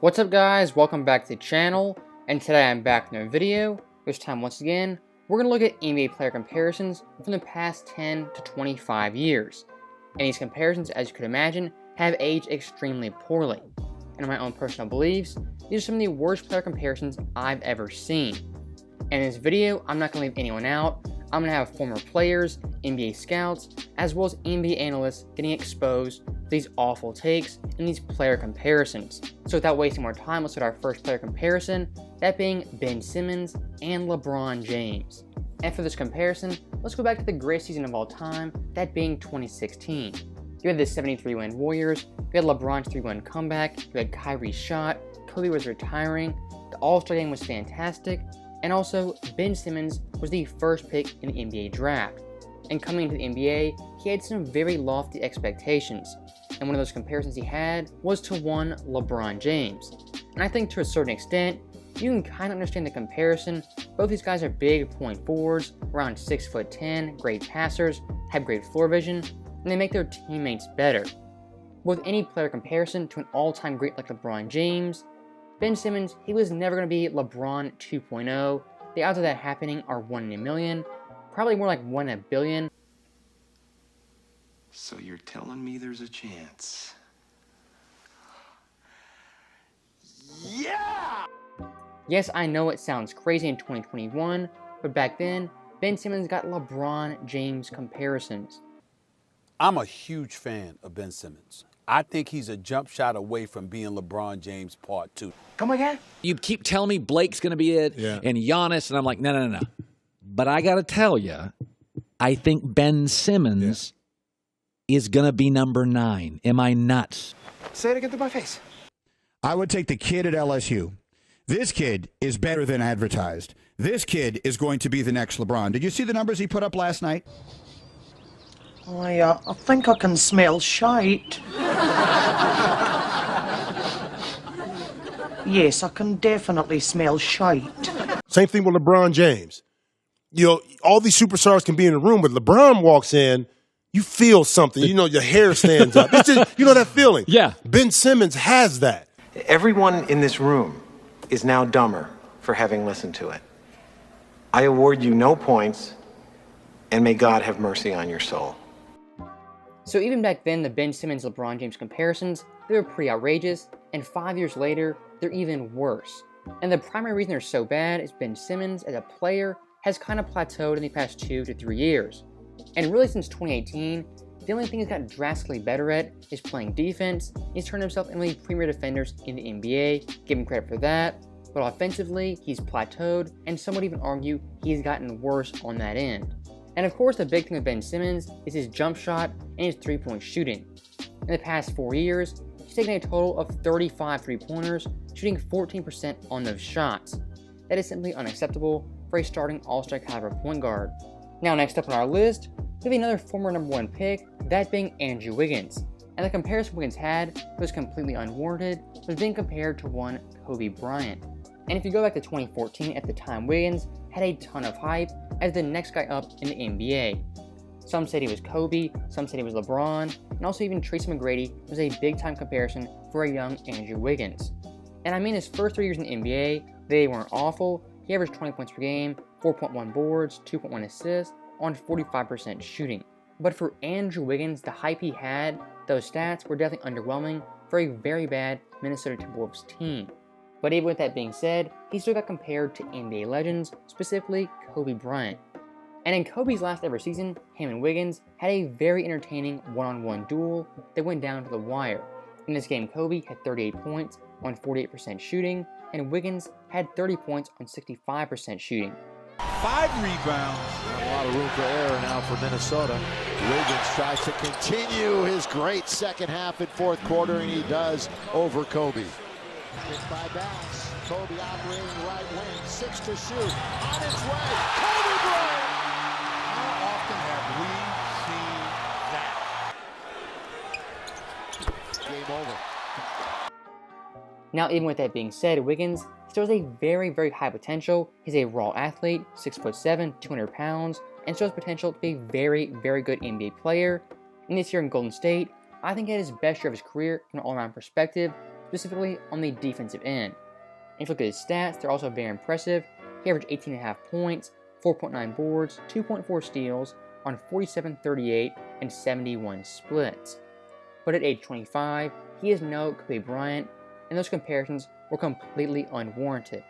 What's up guys, welcome back to the channel, and today I'm back in another video. This time once again, we're going to look at NBA player comparisons from the past 10 to 25 years. And these comparisons, as you could imagine, have aged extremely poorly. And in my own personal beliefs, these are some of the worst player comparisons I've ever seen. And in this video, I'm not going to leave anyone out. I'm going to have former players, NBA scouts, as well as NBA analysts getting exposed for these awful takes and these player comparisons. So without wasting more time, let's start our first player comparison, that being Ben Simmons and LeBron James. And for this comparison, let's go back to the greatest season of all time, that being 2016. You had the 73-win Warriors, you had LeBron's 3-win comeback, you had Kyrie's shot, Kobe was retiring, the All-Star game was fantastic, and also, Ben Simmons was the first pick in the NBA draft. And coming into the NBA, he had some very lofty expectations. And one of those comparisons he had was to one LeBron James. And I think to a certain extent, you can kind of understand the comparison. Both these guys are big point forwards, around 6'10", great passers, have great floor vision, and they make their teammates better. With any player comparison to an all-time great like LeBron James, Ben Simmons, he was never going to be LeBron 2.0. The odds of that happening are 1 in a million, probably more like 1 in a billion. So you're telling me there's a chance? Yeah! Yes, I know it sounds crazy in 2021, but back then, Ben Simmons got LeBron James comparisons. I'm a huge fan of Ben Simmons. I think he's a jump shot away from being LeBron James Part 2. Come again? You keep telling me Blake's going to be it and Giannis, and I'm like, no. But I got to tell you, I think Ben Simmons is going to be number 9. Am I nuts? Say it again to my face. I would take the kid at LSU. This kid is better than advertised. This kid is going to be the next LeBron. Did you see the numbers he put up last night? I think I can smell shite. Yes, I can definitely smell shite. Same thing with LeBron James. You know, all these superstars can be in the room, but LeBron walks in, you feel something. You know, your hair stands up. It's just, you know that feeling? Yeah. Ben Simmons has that. Everyone in this room is now dumber for having listened to it. I award you no points, and may God have mercy on your soul. So even back then, the Ben Simmons-LeBron James comparisons, they were pretty outrageous, and 5 years later, they're even worse. And the primary reason they're so bad is Ben Simmons, as a player, has kind of plateaued in the past 2 to 3 years. And really since 2018, the only thing he's gotten drastically better at is playing defense. He's turned himself into one of the premier defenders in the NBA, give him credit for that. But offensively, he's plateaued, and some would even argue he's gotten worse on that end. And of course, the big thing with Ben Simmons is his jump shot and his three-point shooting. In the past 4 years, he's taken a total of 35 three-pointers, shooting 14% on those shots. That is simply unacceptable for a starting all-star caliber point guard. Now next up on our list, we have another former number 1 pick, that being Andrew Wiggins. And the comparison Wiggins had was completely unwarranted, was being compared to one Kobe Bryant. And if you go back to 2014, at the time Wiggins had a ton of hype as the next guy up in the NBA. Some said he was Kobe, some said he was LeBron, and also even Tracy McGrady was a big-time comparison for a young Andrew Wiggins. And I mean, his first 3 years in the NBA, they weren't awful. He averaged 20 points per game, 4.1 boards, 2.1 assists, on 45% shooting. But for Andrew Wiggins, the hype he had, those stats were definitely underwhelming for a very bad Minnesota Timberwolves team. But even with that being said, he still got compared to NBA legends, specifically Kobe Bryant. And in Kobe's last ever season, him and Wiggins had a very entertaining one-on-one duel that went down to the wire. In this game, Kobe had 38 points on 48% shooting, and Wiggins had 30 points on 65% shooting. 5 rebounds. Not a lot of room for error now for Minnesota. Wiggins tries to continue his great second half in fourth quarter, and he does over Kobe. Hit by Bass. Kobe operating right wing. 6 to shoot. On its way. Kobe Bryant. How often have we seen that? Game over. Now, even with that being said, Wiggins still has a very, very high potential. He's a raw athlete, 6'7", 200 pounds, and shows potential to be a very, very good NBA player. And this year in Golden State, I think he had his best year of his career from an all-around perspective, specifically on the defensive end. And if you look at his stats, they're also very impressive. He averaged 18.5 points, 4.9 boards, 2.4 steals on 47, 38, and 71 splits. But at age 25, he is no Kobe Bryant, and those comparisons were completely unwarranted.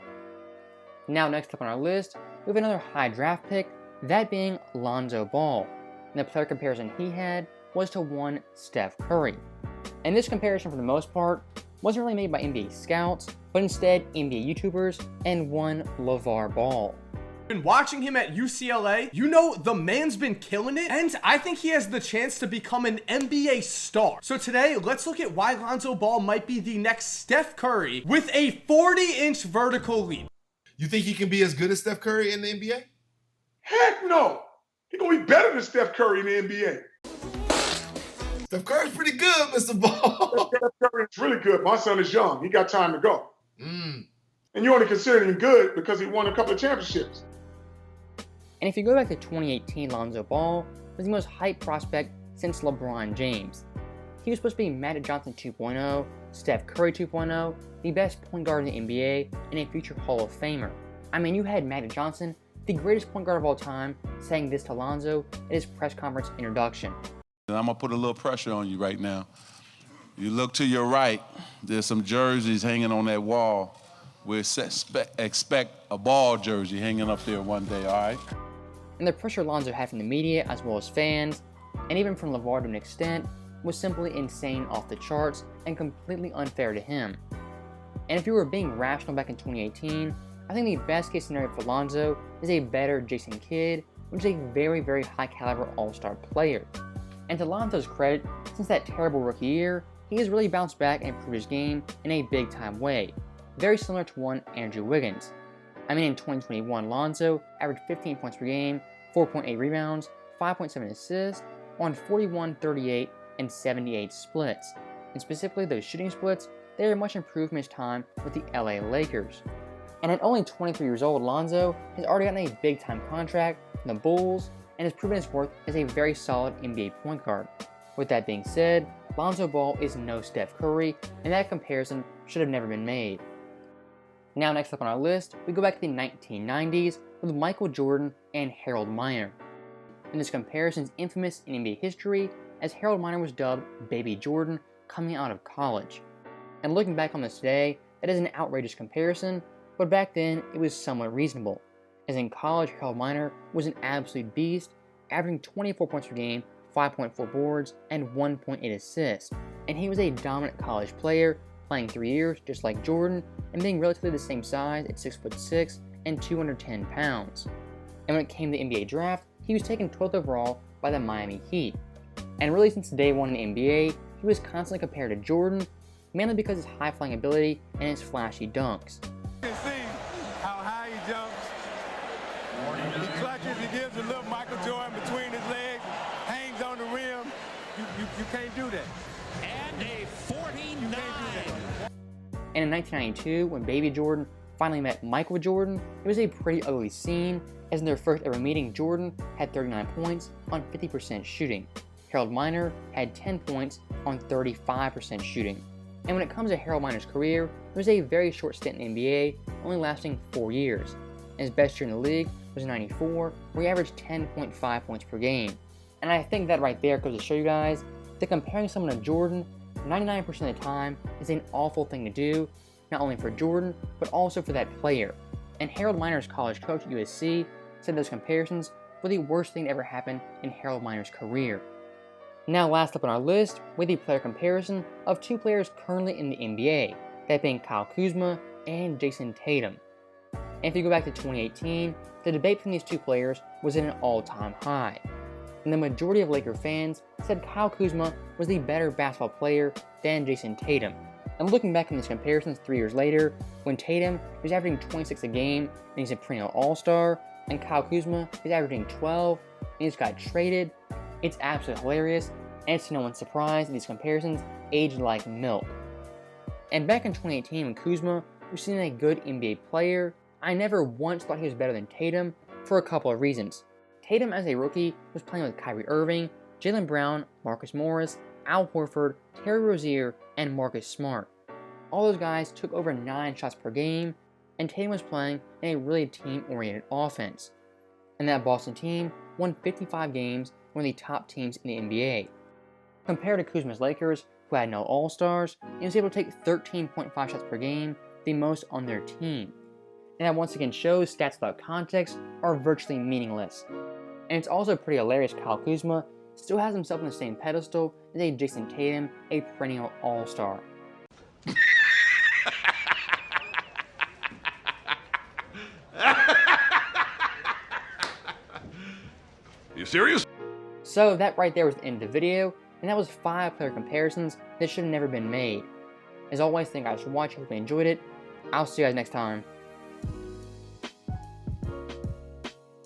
Now next up on our list, we have another high draft pick, that being Lonzo Ball. And the player comparison he had was to one Steph Curry. And this comparison, for the most part, wasn't really made by NBA scouts, but instead NBA YouTubers and one LeVar Ball. Been watching him at UCLA, you know the man's been killing it, and I think he has the chance to become an NBA star. So today, let's look at why Lonzo Ball might be the next Steph Curry with a 40-inch vertical leap. You think he can be as good as Steph Curry in the NBA? Heck no! He's gonna be better than Steph Curry in the NBA. Steph Curry's pretty good, Mr. Ball. Steph Curry is really good. My son is young. He got time to go. Mm. And you only consider him good because he won a couple of championships. And if you go back to 2018, Lonzo Ball was the most hyped prospect since LeBron James. He was supposed to be Magic Johnson 2.0, Steph Curry 2.0, the best point guard in the NBA, and a future Hall of Famer. I mean, you had Magic Johnson, the greatest point guard of all time, saying this to Lonzo at his press conference introduction. And I'm going to put a little pressure on you right now. You look to your right, there's some jerseys hanging on that wall. We expect a Ball jersey hanging up there one day, all right? And the pressure Lonzo had from the media, as well as fans, and even from LeVar to an extent, was simply insane off the charts and completely unfair to him. And if you were being rational back in 2018, I think the best case scenario for Lonzo is a better Jason Kidd, which is a very, very high caliber all-star player. And to Lonzo's credit, since that terrible rookie year, he has really bounced back and improved his game in a big time way, very similar to one Andrew Wiggins. I mean, in 2021, Lonzo averaged 15 points per game, 4.8 rebounds, 5.7 assists on 41, 38, and 78 splits. And specifically those shooting splits, they are much improved from his time with the LA Lakers. And at only 23 years old, Lonzo has already gotten a big time contract from the Bulls and has proven his worth as a very solid NBA point guard. With that being said, Lonzo Ball is no Steph Curry, and that comparison should have never been made. Now next up on our list, we go back to the 1990s with Michael Jordan and Harold Miner. And this comparison is infamous in NBA history, as Harold Miner was dubbed Baby Jordan coming out of college. And looking back on this today, that is an outrageous comparison, but back then it was somewhat reasonable, as in college Harold Miner was an absolute beast, averaging 24 points per game, 5.4 boards, and 1.8 assists. And he was a dominant college player, playing 3 years just like Jordan, and being relatively the same size at 6'6" and 210 pounds. And when it came to the NBA draft, he was taken 12th overall by the Miami Heat. And really since day one in the NBA, he was constantly compared to Jordan, mainly because of his high-flying ability and his flashy dunks. You can see how high he jumps. He clutches, he gives a little Michael Jordan between his legs, hangs on the rim. You can't do that. And a 49. And in 1992, when Baby Jordan finally met Michael Jordan, it was a pretty ugly scene, as in their first ever meeting, Jordan had 39 points on 50% shooting. Harold Miner had 10 points on 35% shooting. And when it comes to Harold Miner's career, it was a very short stint in the NBA, only lasting 4 years. And his best year in the league was 94, where he averaged 10.5 points per game. And I think that right there goes to show you guys that comparing someone to Jordan 99% of the time is an awful thing to do, not only for Jordan, but also for that player. And Harold Miner's college coach at USC said those comparisons were the worst thing to ever happen in Harold Miner's career. Now last up on our list, with the player comparison of two players currently in the NBA, that being Kyle Kuzma and Jason Tatum. And if you go back to 2018, the debate between these two players was at an all-time high. And the majority of Laker fans said Kyle Kuzma was the better basketball player than Jason Tatum. And looking back on these comparisons 3 years later, when Tatum was averaging 26 a game and he's a perennial all-star, and Kyle Kuzma is averaging 12 and he's got traded, it's absolutely hilarious, and it's to no one's surprise that these comparisons aged like milk. And back in 2018 when Kuzma was seen as a good NBA player, I never once thought he was better than Tatum for a couple of reasons. Tatum as a rookie was playing with Kyrie Irving, Jaylen Brown, Marcus Morris, Al Horford, Terry Rozier, and Marcus Smart. all those guys took over 9 shots per game, and Tatum was playing in a really team-oriented offense. And that Boston team won 55 games, one of the top teams in the NBA. Compared to Kuzma's Lakers, who had no All-Stars, he was able to take 13.5 shots per game, the most on their team. And that once again shows stats without context are virtually meaningless. And it's also pretty hilarious Kyle Kuzma still has himself on the same pedestal as a Jason Tatum, a perennial All-Star. You serious? So that right there was the end of the video, and that was 5 player comparisons that should have never been made. As always, thank you guys for watching, hope you enjoyed it. I'll see you guys next time.